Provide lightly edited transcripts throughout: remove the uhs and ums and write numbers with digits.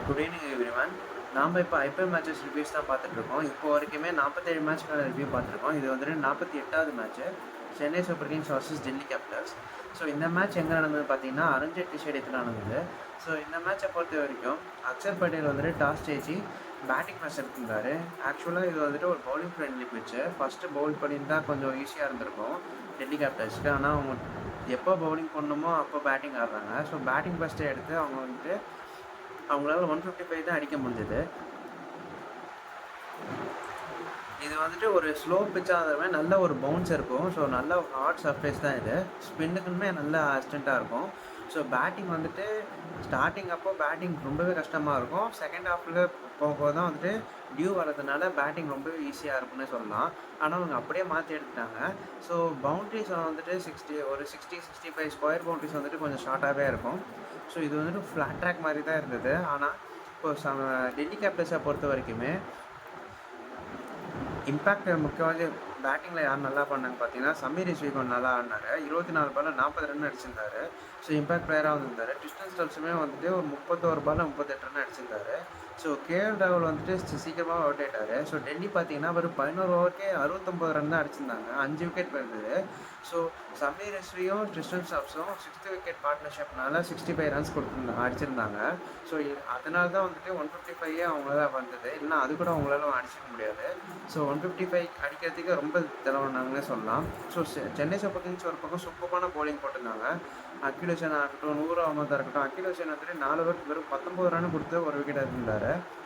Good evening everyone. நாம் இப்போ IPL matches reviews தான் பார்த்துட்ருக்கோம். இப்போ வரைக்குமே 47 மேட்ச்க்கான ரிவ்யூ பார்த்துருக்கோம். இது வந்துட்டு 48வது match, Chennai super kings versus Delhi capitals. So இந்த மேட்ச் எங்கே நடந்தது பார்த்தீங்கன்னா அருண்ஜேட்லி ஸ்டேடியத்தில் நடந்தது. ஸோ இந்த மேட்சை பொறுத்த வரைக்கும் அக்ஷர் பட்டேல் வந்துட்டு டாஸ் ஜெயிச்சு பேட்டிங் ஃபர்ஸ்ட் எடுத்திருந்தாரு. ஆக்சுவலாக இது வந்துட்டு ஒரு பவுலிங் ஃப்ரெண்ட்லி பிச்சு. ஃபஸ்ட்டு பவுல் பண்ணியிருந்தா கொஞ்சம் ஈஸியாக இருந்திருக்கும் டெல்லி கேபிட்டல்ஸ்க்கு. ஆனால் அவங்க எப்போ பவுலிங் பண்ணணுமோ அப்போ பேட்டிங் ஆடுறாங்க. ஸோ பேட்டிங் ஃபஸ்ட்டே எடுத்து அவங்க வந்துட்டு அவங்களால 155 தான் அடிக்க முடிஞ்சது. இது வந்துட்டு ஒரு ஸ்லோ பிச்சாக இருந்தாலுமே நல்ல ஒரு பவுன்ஸ் இருக்கும். ஸோ நல்ல ஹார்ட் சர்ஃபேஸ் தான் இது. ஸ்பின்னுக்குமே நல்ல அசிஸ்டண்ட்டாக இருக்கும். ஸோ பேட்டிங் வந்துட்டு ஸ்டார்டிங் அப்போ பேட்டிங் ரொம்பவே கஷ்டமாக இருக்கும். செகண்ட் ஹாஃபில் போக தான் வந்துட்டு டியூ வரதுனால பேட்டிங் ரொம்பவே ஈஸியாக இருக்குன்னு சொல்லலாம். ஆனால் அவங்க அப்படியே மாற்றி எடுத்துட்டாங்க. ஸோ பவுண்ட்ரிஸ் வந்துட்டு 65 ஸ்கொயர் பவுண்ட்ரிஸ் வந்துட்டு கொஞ்சம் ஷார்ட்டாகவே இருக்கும். ஸோ இது வந்துட்டு ஃப்ளாட் ட்ராக் மாதிரி தான் இருந்தது. ஆனால் இப்போ டெல்லி கேபிட்டல்ஸை பொறுத்த வரைக்குமே இம்பேக்ட் முக்கியமாக பேட்டிங்கில் யார் நல்லா பண்ணாங்க பார்த்தீங்கன்னா சமீர் யஷ்விகன் நல்லா ஆடினார். 24 பாலில் 40 ரன் அடிச்சிருந்தாரு. ஸோ இம்பேக்ட் பிளேயராக வந்திருந்தார். டிஸ்டன்ஸ் ஸ்டல்ஸுமே வந்துட்டு ஒரு 31 பாலில் 38 ரன் அடிச்சிருந்தாரு. ஸோ கேஎல் ராகுல் வந்துட்டு சீக்கிரமாக அவுட் ஆகிட்டார். ஸோ டெல்லி பார்த்தீங்கன்னா ஒரு 11 ஓவருக்கே 69 ரன் தான் அடிச்சிருந்தாங்க. 5 விக்கெட் போயிருந்தது. ஸோ சமீர் யஷ்வியும் டிஸ்டன்ஸ் ஸ்டல்ஸும் 6th விக்கெட் பார்ட்னர்ஷிப்னால 65 ரன்ஸ் அடிச்சிருந்தாங்க. ஸோ அதனால தான் வந்துட்டு 155 அவங்களால வந்தது. இல்லைனா அது கூட அவங்களால அடிச்சிக்க முடியாது. ஸோ 155 அடிக்கிறதுக்கு ரொம்ப திறமைனாங்கன்னே சொல்லலாம். ஸோ சென்னை சூப்பர் கிங்ஸ் ஒரு பக்கம் சூப்பரான பவுலிங் போட்டிருந்தாங்க. அகில் ஹுசேனாக இருக்கட்டும், நூர் அகமதாக இருக்கட்டும். அகில் ஹுசேன் வந்துட்டு 4 ஓவருக்கு வெறும் 19 ரன் கொடுத்து ஒரு விக்கெட் எடுத்திருந்தார்.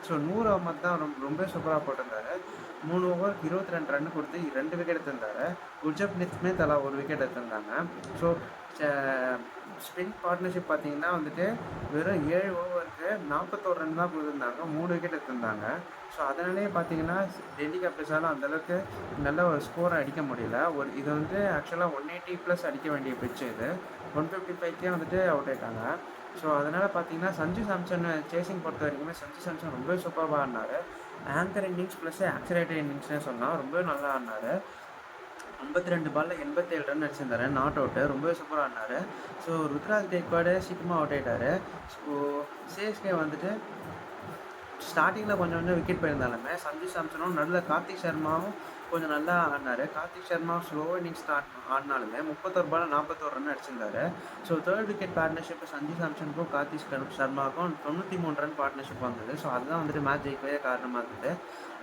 ஸோ நூர் அகமத் தான் ரொம்ப சூப்பராக போட்டிருந்தார். 3 ஓவருக்கு 22 ரன் கொடுத்து 2 விக்கெட் எடுத்திருந்தார். குர்ஜப்னீத்துமே தலா ஒரு விக்கெட் எடுத்திருந்தாங்க. ஸோ ஸ்பின் பார்ட்னர்ஷிப் பார்த்தீங்கன்னா வந்துட்டு வெறும் 7 ஓவருக்கு 41 ரன் தான் கொடுத்துருந்தாங்க. 3 விக்கெட் எடுத்திருந்தாங்க. ஸோ அதனாலே பார்த்தீங்கன்னா டெல்லி கேபிட்டல்ஸால் அந்தளவுக்கு நல்ல ஒரு ஸ்கோரை அடிக்க முடியல. இது வந்து ஆக்சுவலாக 180+ அடிக்க வேண்டிய பிச்சு இது. 155க்கே வந்துட்டு அவுட் ஆகிட்டாங்க. ஸோ அதனால் பார்த்தீங்கன்னா சஞ்சு சாம்சன் சேசிங் பொறுத்த வரைக்குமே சஞ்சு சாம்சன் ரொம்ப சூப்பராக ஆடினார். ஆங்கர் இன்னிங்ஸ் ப்ளஸ் ஆக்சிலேட்டர் இன்னிங்ஸ்னே சொல்லலாம். ரொம்பவே நல்லா ஆடினார். 52 பாலில் 87 ரன் அடிச்சிருந்தாரு. Not out. ரொம்பவே சூப்பராக ஆடினார். ஸோ ருத்ராஜ் கெய்க்வாடு சீக்கிரமாக அவுட் ஆகிட்டார். ஸோ சிஎஸ்கே வந்துட்டு ஸ்டார்டிங்கில் கொஞ்சம் விக்கெட் போயிருந்தாலுமே சஞ்சு சாம்சனும் நல்ல கார்த்திக் சர்மாவும் கொஞ்சம் நல்லா ஆடினார். கார்த்திக் சர்மா ஸ்லோ இன்னிங்ஸ் ஆடினாலுமே 31 பாலில் 41 ரன் அடிச்சிருந்தாரு. So 3rd wicket partnership Sanju சாம்சனுக்கும் கார்த்திக் சர்மாவுக்கும் 93 ரன் பார்ட்னர்ஷிப் வந்தது. ஸோ அதுதான் வந்துட்டு மேட்ச் ஜெயிக்கவே காரணமாக இருந்தது.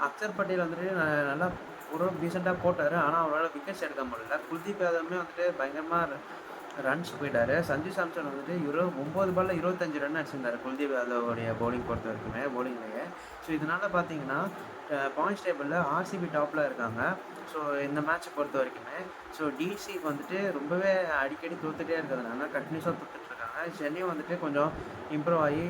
அக்ஷர் பட்டேல் வந்துட்டு நல்லா ஒரு டீசெண்டாக போட்டார். ஆனால் அவரால் விக்கெட்ஸ் எடுக்க முடியல. குல்தீப் யாதவுமே வந்துட்டு பயங்கரமாக ரன்ஸ் போயிட்டார். சஞ்சு சாம்சன் வந்துட்டு 9 பாலில் 25 ரன் அடிச்சிருந்தார் குல்தீப் யாதவோடைய பவுலிங் பொறுத்த வரைக்குமே பவுலிங்லேயே. ஸோ இதனால் பார்த்தீங்கன்னா பாயிண்ட்ஸ் டேபிளில் ஆர்சிபி டாப்பில் இருக்காங்க. ஸோ இந்த மேட்ச்சை பொறுத்த வரைக்குமே ஸோ டிசிக்கு வந்துட்டு ரொம்பவே அடிக்கடி தோத்துட்டே இருக்கிறதுனால கண்டினியூஸாக தோத்துட்ருக்காங்க. சென்னை வந்துட்டு கொஞ்சம் இம்ப்ரூவ் ஆகி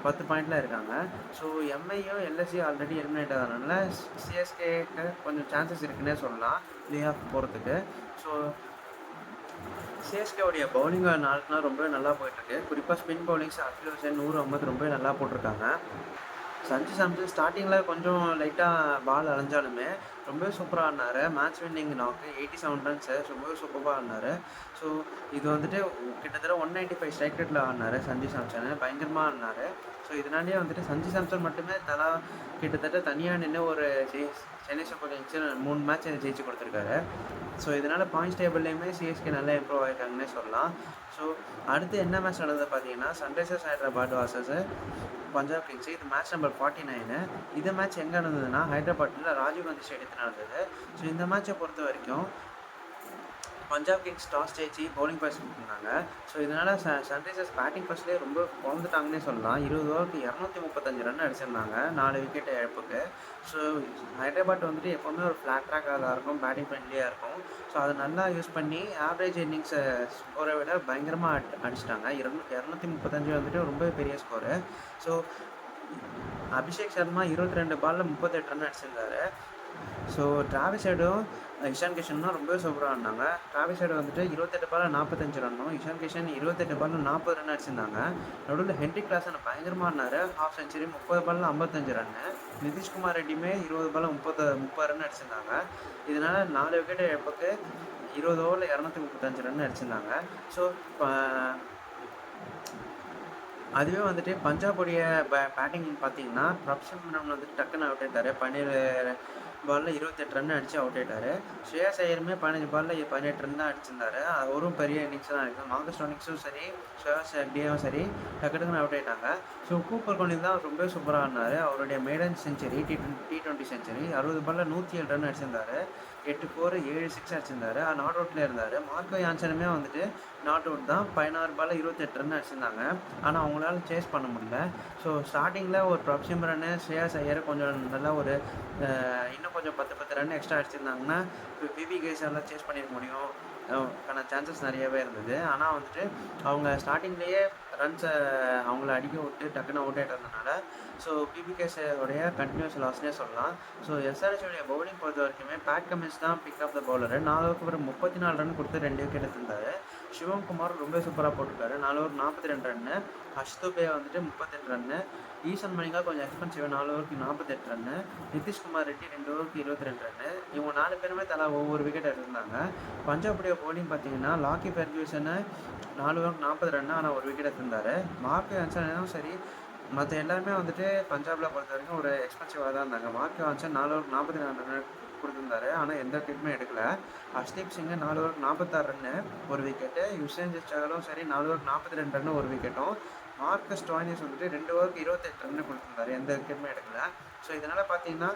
10 பாயிண்டில் இருக்காங்க. ஸோ எம்ஐயும் எல்எஸ்சியும் ஆல்ரெடி எலிமினேட் ஆகிறதுனால சிஎஸ்கேக்கு கொஞ்சம் சான்சஸ் இருக்குன்னே சொல்லலாம் ப்ளே ஆஃப் போகிறதுக்கு. ஸோ சிஎஸ்கேவுடைய பவுலிங் நாளுக்குலாம் ரொம்பவே நல்லா போயிட்டுருக்கு. குறிப்பாக ஸ்பின் பவுலிங்ஸ் அகில் ஹுசேன், நூர் அகமத் ரொம்பவே நல்லா போட்டிருக்காங்க. சஞ்சு சாம்சன் ஸ்டார்டிங்கில் கொஞ்சம் லைட்டாக பால் அலைஞ்சாலுமே ரொம்பவே சூப்பராக ஆடினார். மேட்ச் வின்னிங் நாக்கு 87 ரன்ஸு ரொம்பவே சூப்பராக ஆடினார். ஸோ இது வந்துட்டு கிட்டத்தட்ட 195 ஸ்ட்ரைக் ரேட்டில் ஆடினார் சஞ்சு சாம்சன். பயங்கரமாக ஆடினார். ஸோ இதனாலேயே வந்துட்டு சஞ்சு சாம்சன் மட்டுமே கிட்டத்தட்ட தனியாக நின்று ஒரு சென்னை சூப்பர் கிங்ஸ் 3 மேட்ச் ஜெயிச்சு கொடுத்துருக்காரு. ஸோ இதனால் பாயிண்ட்ஸ் டேபிள்லேயுமே சிஎஸ்கே நல்லா இம்ப்ரூவ் ஆகிருக்காங்கன்னே சொல்லலாம். ஸோ அடுத்து என்ன மேட்ச் நடந்தது பார்த்தீங்கன்னா Sunrisers Hyderabad versus Punjab Kings. இது மேட்ச் நம்பர் 49. இந்த மேட்ச் எங்கே நடந்ததுன்னா ஹைதராபாத்தில் ராஜீவ் காந்தி ஸ்டேடியத்தில் நடந்தது. ஸோ இந்த மேட்சை பொறுத்த வரைக்கும் பஞ்சாப் கிங்ஸ் டாஸ் ஜெயிச்சு பவுலிங் ஃபர்ஸ்ட் கொடுத்துருந்தாங்க. ஸோ இதனால் சன்ரைசர்ஸ் பேட்டிங் ஃபர்ஸ்ட்லேயே ரொம்ப குழந்துட்டாங்கன்னே சொல்லலாம். 20 ஓவருக்கு 235 ரன் அடிச்சிருந்தாங்க 4 விக்கெட் இழப்புக்கு. ஸோ ஹைதராபாத் வந்துட்டு எப்போவுமே ஒரு ஃப்ளாட் ட்ராக்காக தான் இருக்கும், பேட்டிங் ஃப்ரெண்ட்லியாக இருக்கும். ஸோ அதை நல்லா யூஸ் பண்ணி ஆவரேஜ் இன்னிங்ஸை ஸ்கோரை விட பயங்கரமாக அடிச்சிட்டாங்க. 235 வந்துட்டு ரொம்ப பெரிய ஸ்கோரு. ஸோ அபிஷேக் சர்மா 22 பாலில் 38 ரன் அடிச்சிருந்தாரு. ஸோ டிராவிஸ் ஹெட்டும் இஷான் கிஷனும் ரொம்பவே சூப்பராக ஆடினாங்க. டிராவிஸ் ஹெட் வந்துட்டு 28 பாலில் 45 ரன்னும், இஷான் கிஷன் 28 பாலில் 40 ரன் அடிச்சிருந்தாங்க. நடுவில் ஹென்ரிக் கிளாசன் பயங்கரமாக ஆடினார். ஹாஃப் செஞ்சுரி 30 பாலில் 55 ரன்னு. நிதிஷ்குமார் ரெட்டியுமே 20 பாலில் 30 ரன் அடிச்சிருந்தாங்க. இதனால் 4 விக்கெட் இழப்புக்கு 20 ஓவரில் 235 ரன் அடிச்சிருந்தாங்க. ஸோ அதுவே வந்துட்டு பஞ்சாபுடைய பேட்டிங் பார்த்தீங்கன்னா, பிரப்சிம்ரன் வந்துட்டு டக்குன்னு அவுட் ஆயிட்டாரு. 17 பால்ல 28 ரன் அடிச்சு அவுட் ஆயிட்டாரு. ஸ்ரேயாஸ் ஐயருமே 15 பால்ல 18 ரன் தான் அடிச்சிருந்தாரு. அவரும் பெரிய இன்னிங்ஸ் தான் இருக்கு. மார்கஸ் ஸ்டோனிக்ஸும் சரி, ஸ்ரேயாஸ் ஐயரும் சரி டக்கு டக்குன்னு அவுட் ஆயிட்டாங்க. ஸோ கூப்பர் கோலின் தான் ரொம்ப சூப்பரா ஆடுனாரு. அவருடைய மெய்டன் செஞ்சுரி T20 செஞ்சுரி 60 பால்ல 107 ரன் அடிச்சிருந்தாரு. 8 4 7 6 அடிச்சிருந்தாரு. நாட் அவுட்ல இருந்தாரு. மார்க்கோ யான்சனுமே வந்துட்டு நாட் அவுட் தான். 16 பால்ல 28 ரன் அடிச்சிருந்தாங்க. ஆனால் அவங்களால சேஸ் பண்ண முடியல. ஸோ ஸ்டார்டிங்கில் ஒரு பிரப்சிம்ரன், ஸ்ரேயாஸ் ஐயர் கொஞ்சம் நல்லா ஒரு இன்னும் கொஞ்சம் 10 ரன் எக்ஸ்ட்ரா அடிச்சிருந்தாங்கன்னா பிபி கேஸால் சேஸ் பண்ணிட முடியும் க்கான சான்சஸ் நிறையவே இருந்தது. ஆனால் வந்துட்டு அவங்க ஸ்டார்டிங்லேயே ரன்ஸை அவங்கள அடிக்க விட்டு டக்குன்னு அவுட் ஆகிட்டதுனால ஸோ பிபிகேஸோடைய கண்டினியூஸ் லாஸ்னே சொல்லலாம். ஸோ எஸ்ஆர்ஹெச்சோடைய பவுலிங் பொறுத்த வரைக்குமே பேட் கமின்ஸ் தான் பிக் ஆஃப் த பவுலரு. 4 ஓவருக்கு அப்புறம் 34 ரன் கொடுத்து 2 விக்கெட் எடுத்திருந்தாரு. சிவம் குமார் ரொம்ப சூப்பராக போட்டிருக்காரு. 4 ஓவர் 42 ரன்னு. அஷ்துபே வந்துட்டு 38 ரன்னு. ஈசன் மணிகா கொஞ்சம் எக்ஸ்பென்சிவ் 4 ஓவருக்கு 48 ரன்னு. நிதிஷ்குமார் ரெட்டி 2 ஓவருக்கு 22 ரன்னு. இவங்க 4 பேருமே தலா ஒவ்வொரு விக்கெட் எடுத்திருந்தாங்க. பஞ்சாபுடைய பவுலிங் பார்த்தீங்கன்னா லாக்கி ஃபெர்கியூசனு 4 ஓவருக்கு 40 ரன்னு ஆனால் ஒரு விக்கெட் எடுத்திருந்தாரு. மார்க் ஆன்சனும் சரி மற்ற எல்லாருமே வந்துட்டு பஞ்சாபில் பொறுத்த வரைக்கும் ஒரு எக்ஸ்பென்சிவாக தான் இருந்தாங்க. மார்க் ஆன்சன் 4 ஓவருக்கு 44 ரன் கொடுத்துருந்தாரு. ஆனால் எந்த விக்கெட்டுமே எடுக்கல. ஹர்ஷ்தீப் சிங் 4 ஓவருக்கு 46 ரன்னு ஒரு விக்கெட்டு. யுசேன் ஜஸ்டாலும் சரி 4 ஓவருக்கு 42 ரன்னு ஒரு விக்கெட்டும். மார்க்கஸ் ஸ்டோயினிஸ் வந்துட்டு 2 ஓவருக்கு 28 ரன்னு கொடுத்துருந்தாரு. எந்த விக்கெட்டுமே எடுக்கல. ஸோ இதனால் பார்த்தீங்கன்னா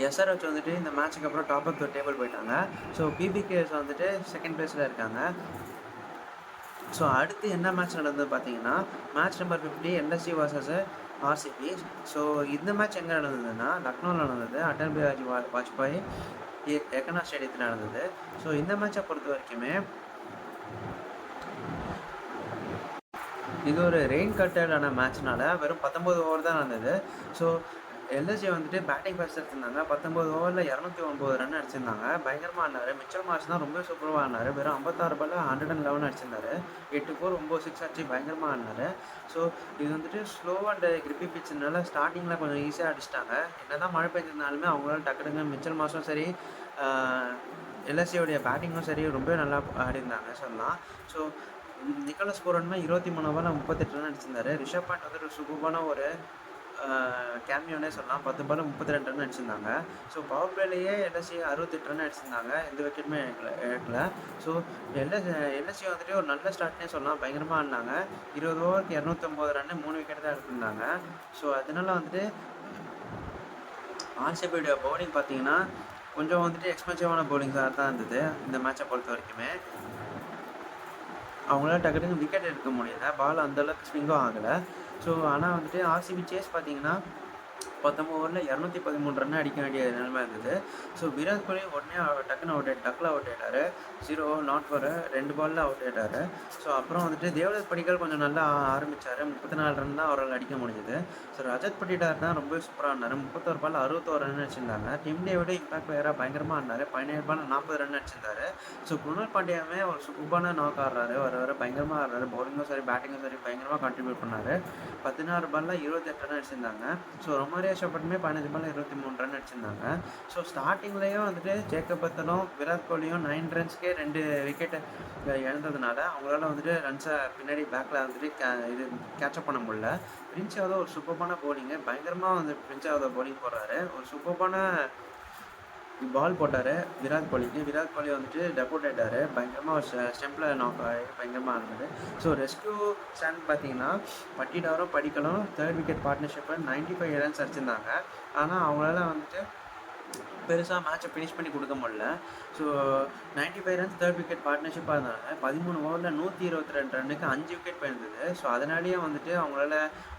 எஸ்ஆர்ஹெச் வந்துட்டு இந்த மேட்ச்சுக்கு அப்புறம் டாப் ஆஃப் த டேபிள் போயிட்டாங்க. ஸோ பிபிகேஎஸ் வந்துட்டு செகண்ட் பிளேஸில் இருக்காங்க. ஸோ அடுத்து என்ன மேட்ச் நடந்தது பார்த்தீங்கன்னா match number 50 LSC versus RCB. So இந்த மேட்ச் எங்கே நடந்ததுன்னா லக்னோவில் நடந்தது. அடல் பிஹாரி வாஜ்பாய் ஏகனா ஸ்டேடியத்தில் நடந்தது. ஸோ இந்த மேட்சை பொறுத்த வரைக்குமே இது ஒரு ரெயின் கட்டடான மேட்ச்னால வெறும் 19 ஓவர் தான் நடந்தது. ஸோ எல்எஸ்ஜி வந்துட்டு பேட்டிங் ஃபர்ஸ்ட் எடுத்திருந்தாங்க. 19 ஓவரில் 209 ரன் அடிச்சிருந்தாங்க. பயங்கரமாக ஆடினார். மிச்சல் மார்ச் தான் ரொம்ப சூப்பராக ஆடினார். வெறும் 56 பால்ல 111 அடிச்சிருந்தாரு. 8 4 9 6 அடிச்சு பயங்கரமாக ஆடினார். ஸோ இது வந்துட்டு ஸ்லோ அண்ட் கிரிப்பி பிச்சுனால ஸ்டார்டிங்கில் கொஞ்சம் ஈஸியாக அடிச்சிட்டாங்க. என்ன தான் மழை பெஞ்சிருந்தாலுமே அவங்களால டக்குனுங்க மிச்சல் மார்ச்சும் சரி எல்எஸ்சியோடைய பேட்டிங்கும் சரி ரொம்ப நல்லா ஆடிருந்தாங்க சொல்லலாம். ஸோ நிக்கோலஸ் பூரன்மே 23 ஓவரில் 38 ரன் அடிச்சிருந்தாரு. ரிஷப் பாண்ட் வந்து ஒரு சூப்பரான ஒரு கேமியோனே சொல்லலாம். 10 பால்ல 32 ரன் அடிச்சிருந்தாங்க. ஸோ பவர் பிளேலேயே எல்எஸ்சி 68 ரன் அடிச்சிருந்தாங்க. எந்த விக்கெட்டுமே எடுக்கல. ஸோ எல்எஸ்சி வந்துட்டு ஒரு நல்ல ஸ்டார்ட்னே சொல்லலாம். பயங்கரமாக ஆடினாங்க. 20 ஓவருக்கு 209 ரன்னு 3 விக்கெட் தான் எடுத்திருந்தாங்க. ஸோ அதனால வந்துட்டு ஆர்சிபியோடைய பவுலிங் பார்த்தீங்கன்னா கொஞ்சம் வந்துட்டு எக்ஸ்பென்சிவான பவுலிங்ஸாக தான் இருந்தது இந்த மேட்சை பொறுத்த வரைக்குமே. அவங்களால டக்குனு விக்கெட் எடுக்க முடியல. பால் அந்தளவுக்கு ஸ்விங்கும் ஆகலை. ஸோ ஆனால் வந்துட்டு ஆர்சிபி சேஸ் பார்த்தீங்கன்னா 19 ஓவரில் 213 ரன் அடிக்க வேண்டிய நிலைமை இருந்தது. ஸோ விராட் கோலி உடனே டக்குன்னு டக்கில் அவுட் ஆகிட்டார். 0 நாட் ஃபார் 2 பாலில் அவுட் ஆகிட்டார். ஸோ அப்புறம் வந்துட்டு தேவதத் படிக்கல் கொஞ்சம் நல்லா ஆரம்பித்தார். 34 ரன் தான் அவரால் அடிக்க முடிஞ்சது. ஸோ ரஜத் பட்டிடார் தான் ரொம்ப சூப்பராக ஆடினார். 31 பால் 61 ரன் அடிச்சிருந்தாங்க. டிம் டேவிட் இம்பாக்ட் பிளேயராக பயங்கரமாக ஆடினார். 17 பால் 40 ரன் அடிச்சிருந்தாரு. ஸோ குருணால் பாண்டியாவே ஒரு சூப்பரான நாக் ஆடுறாரு. வர பயங்கரமாக ஆடுறாரு. பவுலிங்கும் சரி பேட்டிங்கும் சரி பயங்கரமாக கான்ட்ரிபியூட் பண்ணார். 16 பாலில் 28 ரன் அடிச்சிருந்தாங்க. ஸோ ரொமாரியா ஷெப்பர்டுமே 15 பால் 23 ரன் அடிச்சிருந்தாங்க. ஸோ ஸ்டார்டிங்லேயும் வந்துட்டு ஜேக்கப் பத்தலும் விராட் கோலியும் 9 ரன்ஸ்க்கே 2 விக்கெட் இழந்ததுனால அவங்களால வந்துட்டு ரன்ஸை பின்னாடி பேக்கில் வந்துட்டு இது கேட்சப் பண்ண முடியல. பிரின்ஸ் யாதவ் ஒரு சூப்பரான பவுலிங்கு பயங்கரமாக வந்து பிரின்ஸ் யாதவ் பவுலிங் போடுறாரு. ஒரு சூப்பரான பால் போட்டார் விராட் கோலிக்கு. விராட் கோலி வந்துட்டு டெபோட் ஆகிட்டார். பயங்கரமாக ஒரு ஸ்டெம்பில் நாக் ஆகி பயங்கரமாக இருந்தது. ஸோ ரெஸ்கியூ ஸ்டாண்ட் பார்த்தீங்கன்னா பட்டிடாரும் படிக்கலும் 3rd விக்கெட் பார்ட்னர்ஷிப்பை 95 ரன்ஸ் அடிச்சிருந்தாங்க. ஆனால் அவங்களால வந்துட்டு பெருசாக மேட்சை ஃபினிஷ் பண்ணி கொடுக்க முடியல. ஸோ 95 ரன்ஸ் 3rd விக்கெட் பார்ட்னர்ஷிப்பாக இருந்தாங்க. 13 ஓவரில் 122 ரன்னுக்கு 5 விக்கெட் போயிருந்தது. ஸோ அதனாலேயே வந்துட்டு அவங்களால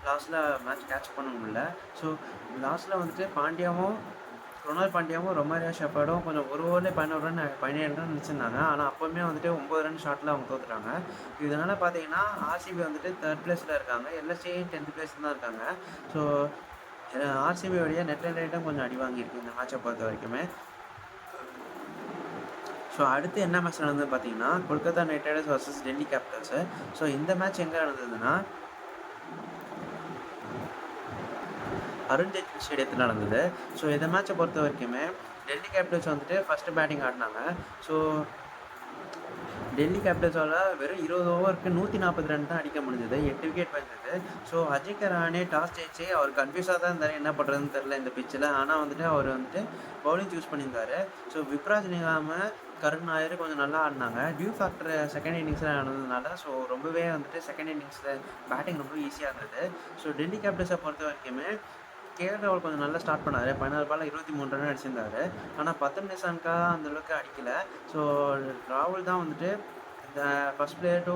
லாஸ்ட்டில் மேட்ச் கேட்ச் பண்ண முடியல. ஸோ லாஸ்ட்டில் வந்துட்டு பாண்டியாவும் குருணால் பாண்டியாவும் ரொமாரியா ஷெப்பர்டும் கொஞ்சம் ஒரு ஓவர்லேயே 17 ரன் அடிச்சிருந்தாங்க. ஆனால் அப்போவுமே வந்துட்டு 9 ரன் ஷாட்டில் அவங்க தோற்றுட்டாங்க. இதனால் பார்த்தீங்கன்னா ஆர்சிபி வந்துட்டு 3rd பிளேஸில் இருக்காங்க. எல்எஸ்சி 10th பிளேஸில் தான் இருக்காங்க. ஸோ ஆர்சிபியோடைய நெட் ரன் ரேட்டும் கொஞ்சம் அடி வாங்கியிருக்கு இந்த மேட்சை பொறுத்த வரைக்குமே. ஸோ அடுத்து என்ன மேட்ச் நடந்தது பார்த்தீங்கன்னா Kolkata knight riders versus Delhi capitals. So இந்த மேட்ச் எங்கே நடந்ததுன்னா அருண் ஜேட்லி ஸ்டேடியத்தில் நடந்தது. ஸோ இந்த மேட்சை பொறுத்த வரைக்குமே டெல்லி கேபிட்டல்ஸ் வந்துட்டு ஃபஸ்ட்டு பேட்டிங் ஆடினாங்க. ஸோ டெல்லி கேபிட்டல்ஸால வெறும் 20 ஓவருக்கு 140 ரன் தான் அடிக்க முடிஞ்சது. 8 விக்கெட் போயிருந்தது. ஸோ அஜிங்கர் ரஹானே டாஸ் ஜெயிச்சு அவர் கன்ஃப்யூஸாக தான் இருந்தார், என்ன பண்ணுறதுன்னு தெரில இந்த பிச்சில். ஆனால் வந்துட்டு அவர் வந்துட்டு பவுலிங் சூஸ் பண்ணியிருந்தாரு. ஸோ விப்ராஜ் நிகாம, கருண் நாயர் கொஞ்சம் நல்லா ஆடினாங்க. டியூ ஃபேக்டர் செகண்ட் இன்னிங்ஸில் ஆனதுனால ஸோ ரொம்பவே வந்துட்டு செகண்ட் இன்னிங்ஸில் பேட்டிங் ரொம்ப ஈஸியாக இருந்தது. ஸோ டெல்லி கேபிட்டல்ஸை பொறுத்த வரைக்குமே கேஎல் கொஞ்சம் நல்லா ஸ்டார்ட் பண்ணார். 14 பால் 23 ரன் அடிச்சிருந்தாரு. ஆனால் பத்தம் நிசான்கா அந்தளவுக்கு அடிக்கலை. ஸோ ராகுல் தான் வந்துட்டு இந்த first player to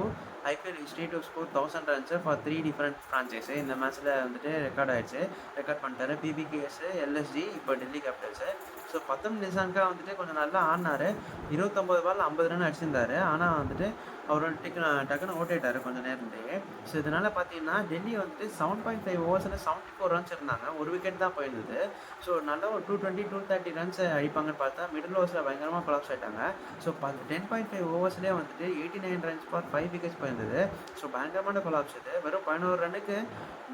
IPL history to score 1000 runs for 3 different franchise இந்த மேட்ச்சில் வந்துட்டு ரெக்கார்ட் பண்ணிட்டாரு. பிபிகேஎஸ், எல்எஸ்ஜி, இப்போ டெல்லி கேபிட்டல்ஸு. ஸோ பத்தம் நிசான்கா வந்துட்டு கொஞ்சம் நல்லா ஆடினார். 29 பால் 50 ரன் அடிச்சிருந்தாரு. ஆனால் வந்துட்டு அவர் வந்துட்டு டக்குன்னு ஓட்டிட்டார் கொஞ்சம் நேரத்துலேயே. ஸோ இதனால் பார்த்தீங்கன்னா டெல்லி வந்துட்டு 7.5 ஓவர்ஸில் 74 ரன்ஸ் இருந்தாங்க. ஒரு விக்கெட் தான் போயிருந்தது. ஸோ நல்லா ஒரு 220, 230 ரன்ஸ் அடிப்பாங்கன்னு பார்த்தா மிடில் ஓவர்ஸில் பயங்கரமாக கொலாப்ஸ் ஆகிட்டாங்க. ஸோ 10.5 ஓவர்ஸ்லேயே வந்துட்டு 89 ரன்ஸ் ஃபார் 5 விக்கெட்ஸ் போயிருந்தது. ஸோ பயங்கரமான கொலாப்ஸ் இது. வெறும் 11 ரன்னுக்கு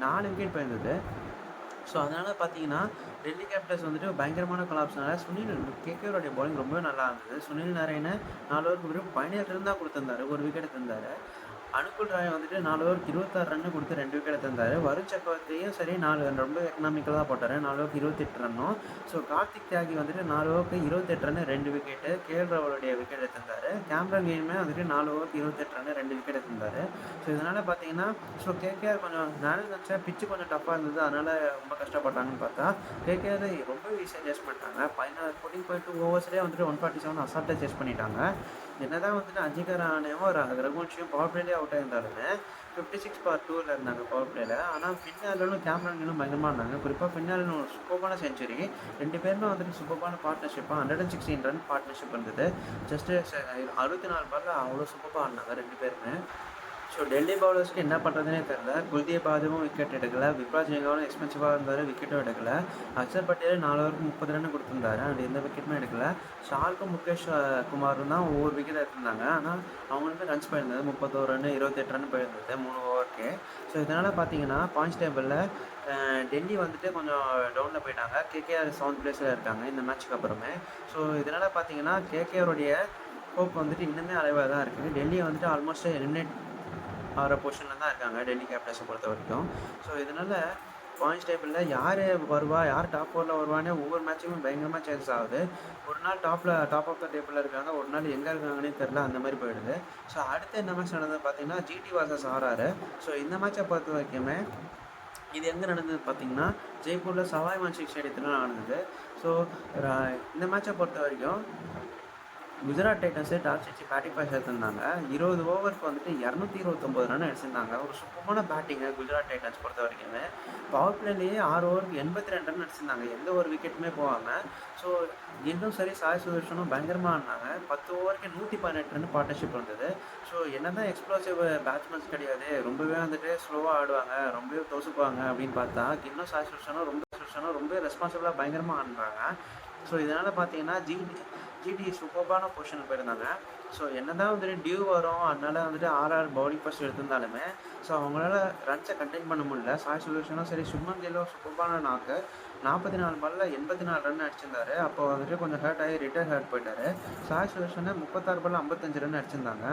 4 விக்கெட் போயிருந்தது. ஸோ அதனால் பார்த்தீங்கன்னா டெல்லி கேபிட்டல்ஸ் வந்துட்டு பயங்கரமான கொலாப்ஸ்னால கேகேஆருடைய பவுலிங் ரொம்பவே நல்லா இருந்தது. சுனில் நாராயண 4 ஓவருக்கு வெறும் 17 ரன் தான் கொடுத்துருந்தாரு, ஒரு விக்கெட் தந்தார். அனுகுல் ராய் வந்துட்டு 4 ஓவருக்கு 26 ரன்னு கொடுத்து 2 விக்கெட் தந்தார். வருண் சக்கரவர்த்தியும் சரி 4 ரொம்ப எக்கனாமிக்கலாக தான் போட்டார், 4 ஓவருக்கு 28 ரன்னும். ஸோ கார்த்திக் தியாகி வந்துட்டு 4 ஓவருக்கு 28 ரன்னு 2 விக்கெட்டு கேஎல் ராகுலுடைய விக்கெட் எடுத்திருந்தார். கேமரன் கேமே வந்துட்டு 4 ஓவருக்கு 28 ரன்னு 2 விக்கெட் எடுத்திருந்தார். ஸோ இதனால் பார்த்தீங்கன்னா ஸோ கேகேஆர் கொஞ்சம் நானும் நினச்சேன் பிச்சு கொஞ்சம் டஃப்பாக இருந்தது, அதனால் ரொம்ப கஷ்டப்பட்டாங்கன்னு பார்த்தா கேகேஆர் ரொம்ப ஈஸியாக சேஸ் பண்ணிட்டாங்க. 14.2 ஓவர்ஸ்லேயே வந்துட்டு 147 அசால்ட்டாக சேஸ் பண்ணிட்டாங்க. என்னதான் வந்துட்டு அஜிங்கர் ரஹானேவும் ரகுவன்ஷியும் பவர் பிளேலேயே அவுட் ஆயிருந்தாலுமே 56/2 இருந்தாங்க பவர் பிளேயில். ஆனால் ஃபின்னாலும் கேமராங்களும் பயங்கரமாக இருந்தாங்க. குறிப்பாக ஃபின்னாலும் ஒரு சூப்பரான செஞ்சுரி. 2 பேருமே வந்துட்டு சூப்பரான பார்ட்னர்ஷிப்பாக 116 ரன் பார்ட்னர்ஷிப் இருந்தது. ஜஸ்ட்டு 64 பாலில் அவ்வளோ சூப்பராக ஆடினாங்க 2 பேருமே. ஸோ டெல்லி பவுலர்ஸ்க்கு என்ன பண்ணுறதுனே தெரில. குல்தீப் யாதவும் விக்கெட் எடுக்கலை, விப்ராஜ் நிகாவும் எக்ஸ்பென்சிவாக இருந்தார், விக்கெட்டும் எடுக்கலை. அக்ஷர் பட்டேல் 4 ஓவருக்கு 30 ரன் கொடுத்துருந்தாரு, அண்ட் எந்த விக்கெட்டுமே எடுக்கலை. ஷார்க்கும் முகேஷ் குமாரும் தான் ஒவ்வொரு விக்கெட் எடுத்திருந்தாங்க. ஆனால் அவங்களுக்கு ரன்ஸ் போயிருந்தது 31 ரன் 28 ரன் போயிருந்தது 3 ஓவருக்கு. ஸோ இதனால் பார்த்தீங்கன்னா பாயிண்ட்ஸ் டேபிளில் டெல்லி வந்துட்டு கொஞ்சம் டவுனில் போயிட்டாங்க. கேகேஆர் 7th பிளேஸில் இருக்காங்க இந்த மேட்ச்சுக்கு அப்புறமே. ஸோ இதனால் பார்த்தீங்கன்னா கேகேஆருடைய ஹோப் வந்துட்டு இன்னுமே அலைவாக தான் இருக்குது. டெல்லி வந்துட்டு ஆல்மோஸ்ட் எலிமினேட் ஆகிற பொசிஷனில் தான் இருக்காங்க டெல்லி கேபிட்டல்ஸை பொறுத்த வரைக்கும். ஸோ இதனால் பாயிண்ட்ஸ் டேபிளில் யார் வருவா, யார் டாப் 4ல் வருவானே ஒவ்வொரு மேட்சுமே பயங்கரமாக சேஞ்ச் ஆகுது. ஒரு நாள் டாப் ஆஃப் த டேபிளில் இருக்காங்க, ஒரு நாள் எங்கே இருக்காங்கன்னே தெரில, அந்த மாதிரி போயிடுது. ஸோ அடுத்து என்ன மேட்ச் நடந்தது பார்த்தீங்கன்னா ஜிடி vs RR. ஸோ இந்த மேட்சை பொறுத்த வரைக்குமே இது எங்கே நடந்தது பார்த்தீங்கன்னா ஜெய்ப்பூரில் சவாய் மான்சிங் ஸ்டேடியத்தில் நடந்தது. ஸோ இந்த மேட்சை பொறுத்த வரைக்கும் குஜராத் டைட்டன்ஸே டாஸ் வச்சு பேட்டிங் பாய்ஸ் எடுத்திருந்தாங்க. 20 ஓவருக்கு வந்துட்டு 229 ரன் அடிச்சிருந்தாங்க. ஒரு சூப்பரான பேட்டிங்கு குஜராத் டைட்டன்ஸ் பொறுத்த வரைக்குமே. பவர் பிளேலேயே 6 ஓவருக்கு 82 ரன் அடிச்சிருந்தாங்க, எந்த ஒரு விக்கெட்டுமே போகாமல். ஸோ இன்னும் சரி சாய் சுதர்ஷனும் பயங்கரமாக ஆடினாங்க. 10 ஓவருக்கு 118 ரன் பார்ட்னர்ஷிப் இருந்தது. ஸோ என்ன தான் எக்ஸ்ப்ளோசிவ் பேட்ஸ்மேன்ஸ் கிடையாது, ரொம்பவே வந்துட்டு ஸ்லோவாக ஆடுவாங்க, ரொம்பவே தோசுக்குவாங்க அப்படின்னு பார்த்தா இன்னும் சாய் சுதர்ஷனும் ரொம்ப ரெஸ்பான்சிபிளாக பயங்கரமாக ஆடுறாங்க. ஸோ இதனால் பார்த்தீங்கன்னா ஜிடி சூப்பரான பொசிஷனுக்கு போயிருந்தாங்க. ஸோ என்ன தான் வந்துட்டு டியூ வரும், அதனால் வந்துட்டு RR பவுலிங் ஃபர்ஸ்ட் எடுத்திருந்தாலுமே ஸோ அவங்களால ரன்ஸை கண்டெயின் பண்ண முடியல. சாய் சுதர்ஷனும் சரி சுப்மன் கில்லும் சூப்பரான 44 பாலில் 84 ரன் அடிச்சிருந்தாரு. அப்போ வந்துட்டு கொஞ்சம் ஹர்ட் ஆகி ஹர்ட் போயிட்டார். சாய் சுதர்ஷனை 36 பாலில் 55 ரன் அடிச்சிருந்தாங்க.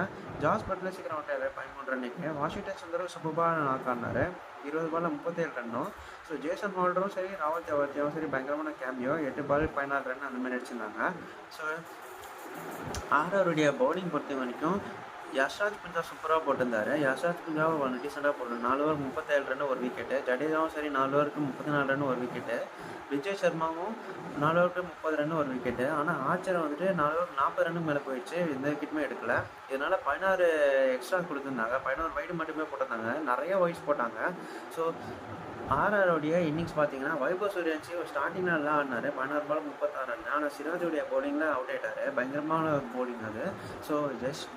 ஜாஸ் பட்லர் சீக்கிரம் அவுட் ஆகிறார் 13 ரன்னுக்கு. வாஷிங்டன் சுந்தரும் சூப்பரான ஆடினார் 20 பாலில் 37 ரன்னும். ஸோ ஜேசன் ஹோல்டரும் சரி ராவல் தேவாத்தியாவும் சரி பயங்கரமான கேமியோ 8 பால் 14 ரன் அந்த மாதிரி அடிச்சிருந்தாங்க. ஸோ RRுடைய பவுலிங் பொறுத்த வரைக்கும் யஷ்ராஜ் பஞ்சா சூப்பராக போட்டிருந்தார். யஷ்ராஜ் பஞ்சாவை ஒன்று டீசெண்டாக போட்டு 4 ஓவருக்கு 37 ரன் ஒரு விக்கெட்டு. ஜடேஜாவும் சரி 4 ஓவருக்கு 34 ரன் ஒரு விக்கெட்டு. விஜய் சர்மாவும் 4 ஓவருக்கு 30 ரன் ஒரு விக்கெட்டு. ஆனால் ஆச்சர் வந்துட்டு 4 ஓவருக்கு 40 ரன்னு மேலே போயிடுச்சு, எந்த விக்கெட்டுமே எடுக்கலை. இதனால் 16 எக்ஸ்ட்ரா கொடுத்துருந்தாங்க, 11 வைடு மட்டுமே போட்டிருந்தாங்க, நிறைய வைட்ஸ் போட்டாங்க. ஸோ RRுடைய இன்னிங்ஸ் பார்த்தீங்கன்னா வைபவ் சூரியவன்சி ஒரு ஸ்டார்டிங்கில் நல்லா ஆடினார் 16 பால் 36 ரன். ஆனால் சிராஜுடைய பவுலிங்கில் அவுட் ஆகிட்டார், பயங்கரமான ஒரு பவுலிங் அது. ஸோ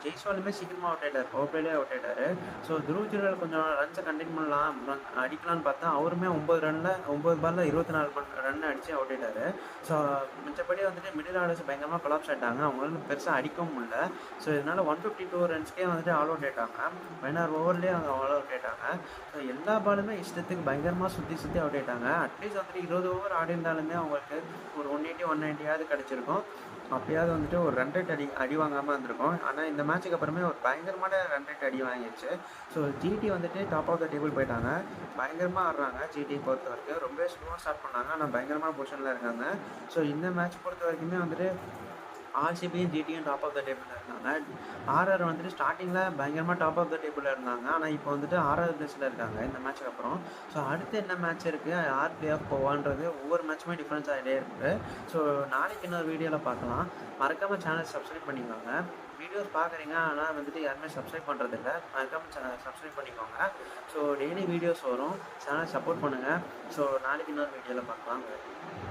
ஜெய்ஸ்வாலுமே சீக்கிரமாக அவுட் ஆகிட்டார், பவர் பிளேலே அவுட் ஆகிட்டார். ஸோ துருவ் ஜுரேல் கொஞ்சம் ரன்ஸை கண்டெயின் பண்ணலாம் அடிக்கலான்னு பார்த்தா அவருமே 9 பாலில் 24 ரன் அடித்து அவுட் ஆகிட்டார். ஸோ மிச்சப்படி வந்துட்டு மிடில் ஆர்டர்ஸ் பயங்கரமாக கொலாப்ஸ் ஆகிட்டாங்க, அவங்களால பெருசாக அடிக்கவும் முடியல. ஸோ இதனால் 152 ரன்ஸ்க்கே வந்துட்டு ஆல் அவுட் ஆயிட்டாங்க. 16 ஓவர்லேயே அவங்க ஆல் அவுட் ஆயிட்டாங்க. ஸோ எல்லா பாலுமே இஷ்டத்துக்கு பயங்கரமாக சுற்றி அவுட் ஆயிட்டாங்க. அட்லீஸ்ட் வந்துட்டு 20 ஓவர் ஆடிருந்தாலுமே அவங்களுக்கு ஒரு 180 190 கிடச்சிருக்கும். அப்பயாவது வந்துட்டு ஒரு ரன் ரேட் அடி வாங்காமல் இருந்திருக்கும். ஆனால் இந்த மேட்சுக்கு அப்புறமே ஒரு பயங்கரமான ரன் ரேட் அடி வாங்கிடுச்சு. ஸோ ஜிடி வந்துட்டு டாப் ஆஃப் த டேபிள் போயிட்டாங்க. பயங்கரமாக ஆடுறாங்க ஜிடி பொறுத்த வரைக்கும். ரொம்ப ஸ்லோவாக ஸ்டார்ட் பண்ணாங்க, ஆனால் பயங்கரமான பொசிஷனில் இருக்காங்க. ஸோ இந்த மேட்ச் பொறுத்த வரைக்குமே வந்துட்டு ஆர்சிபியும் ஜிடியும் டாப் ஆஃப் த டேபிளில் இருந்தாங்க. ஆர்ஆர் வந்துட்டு ஸ்டார்டிங்கில் பயங்கரமாக டாப் ஆஃப் த டேபிளில் இருந்தாங்க. ஆனால் இப்போ வந்துட்டு 6வது பிளேஸில் இருக்காங்க இந்த மேட்ச்சுக்கு அப்புறம். ஸோ அடுத்து என்ன மேட்ச் இருக்குது, யார் பிளே ஆஃப் போவான்றது ஒவ்வொரு மேட்சுமே டிஃப்ரென்ஸ் ஆகிட்டே இருக்குது. ஸோ நாளைக்கு இன்னொரு வீடியோவில் பார்க்கலாம். மறக்காமல் சேனல் சப்ஸ்கிரைப் பண்ணிக்கோங்க. வீடியோஸ் பார்க்குறீங்க ஆனால் வந்துட்டு யாருமே சப்ஸ்கிரைப் பண்ணுறதில்ல. மறக்காமல் சேனல் சப்ஸ்கிரைப் பண்ணிக்கோங்க. ஸோ டெய்லி வீடியோஸ் வரும், சேனல் சப்போர்ட் பண்ணுங்கள். ஸோ நாளைக்கு இன்னொரு வீடியோவில் பார்க்கலாம்.